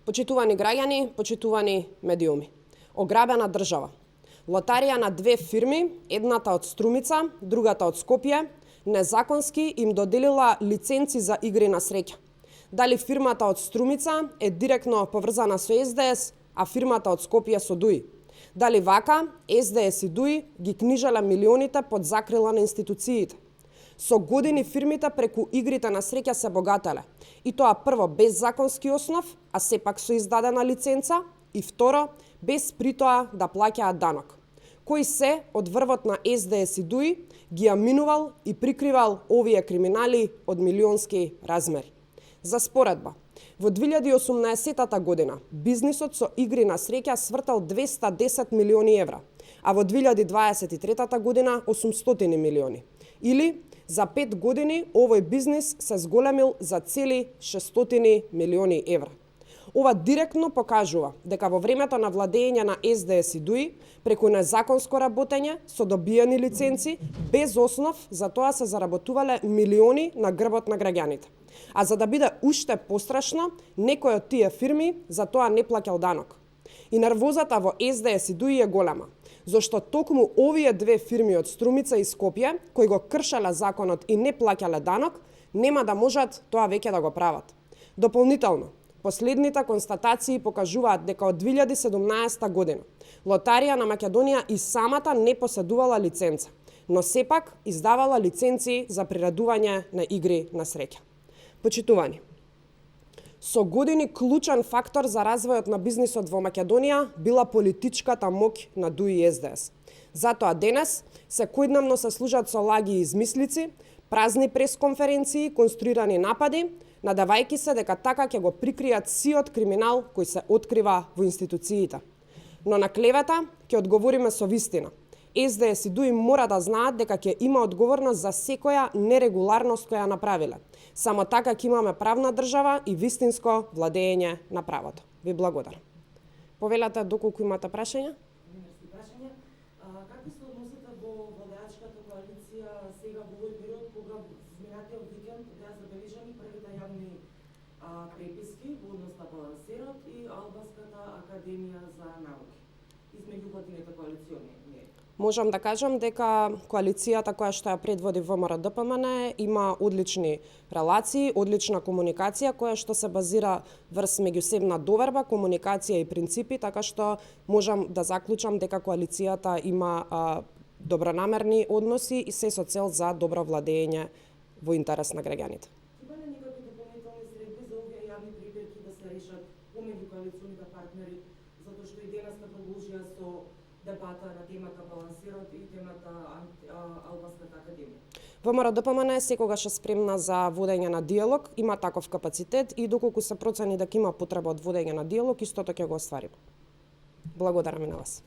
Почитувани граѓани, почитувани медиуми. Ограбена држава. Лотарија на две фирми, едната од Струмица, другата од Скопје, незаконски им доделила лиценци за игри на среќа. Дали фирмата од Струмица е директно поврзана со СДС, а фирмата од Скопје со ДУИ? Дали вака СДС и ДУИ ги книжале милионите под закрила на институциите? Со години фирмите преку игрите на среќа се богателе. И тоа прво без законски основ, а сепак со издадена лиценца, и второ, без при тоа да плаќаат данок. Кој се од врвот на СДС и ДУИ ги аминувал и прикривал овие криминали од милионски размери. За споредба, во 2018 година бизнисот со игри на среќа свртал 210 милиони евра, а во 2023 година 800 милиони. Или за 5 години овој бизнис се зголемил за цели 600 милиони евра. Ова директно покажува дека во времето на владење на СДС и ДУИ, преку незаконско работење со добиени лиценци, без основ, за тоа се заработувале милиони на грбот на граѓаните. А за да биде уште пострашно, некој од тие фирми за тоа не плаќал данок. И нервозата во СДС и ДУИ е голема, зашто токму овие две фирми од Струмица и Скопје, кои го кршеле законот и не плаќале данок, нема да можат тоа веќе да го прават. Дополнително, последните констатации покажуваат дека од 2017 година Лотарија на Македонија и самата не поседувала лиценца, но сепак издавала лиценци за приредување на игри на среќа. Почитувани, со години клучен фактор за развојот на бизнисот во Македонија била политичката моќ на ДУИ и СДС. Затоа денес секојдневно се служат со лаги и измислици, празни пресконференции, конструирани напади, надавајќи се дека така ќе го прикријат сиот криминал кој се открива во институциите. Но на клевета ќе одговориме со вистина. СДС и ДУИ мора да знаат дека ќе има одговорност за секоја нерегуларност која направиле. Само така ќе имаме правна држава и вистинско владење на правото. Ви благодарам. Повелете доколку имате прашања? Какви се односите во владеачката коалиција сега во овој период кога изминатиот викенд беа забележани првите јавни преписки во однос на балансирот и Албанската академија за науки измеѓу владините коалициони мери? Можам да кажам дека коалицијата која што ја предводи ВМРО-ДПМН има одлични релации, одлична комуникација која што се базира врз меѓусебна доверба, комуникација и принципи, така што можам да заклучам дека коалицијата има добронамерни односи и се со цел за добро владење во интерес на граѓаните. Има ли некакви дополнителни средби за овие јавни препирки да се решат помеѓу коалиционите партнери, затоа што и денеска продолжија со дебата на темата балансирот и темата Албанската академија? ВМРО-ДПМН секогаш е спремна за водење на диалог, има таков капацитет и доколку се процени дека има потреба од водење на диалог, истото ќе го оствариме. Благодарам и на вас.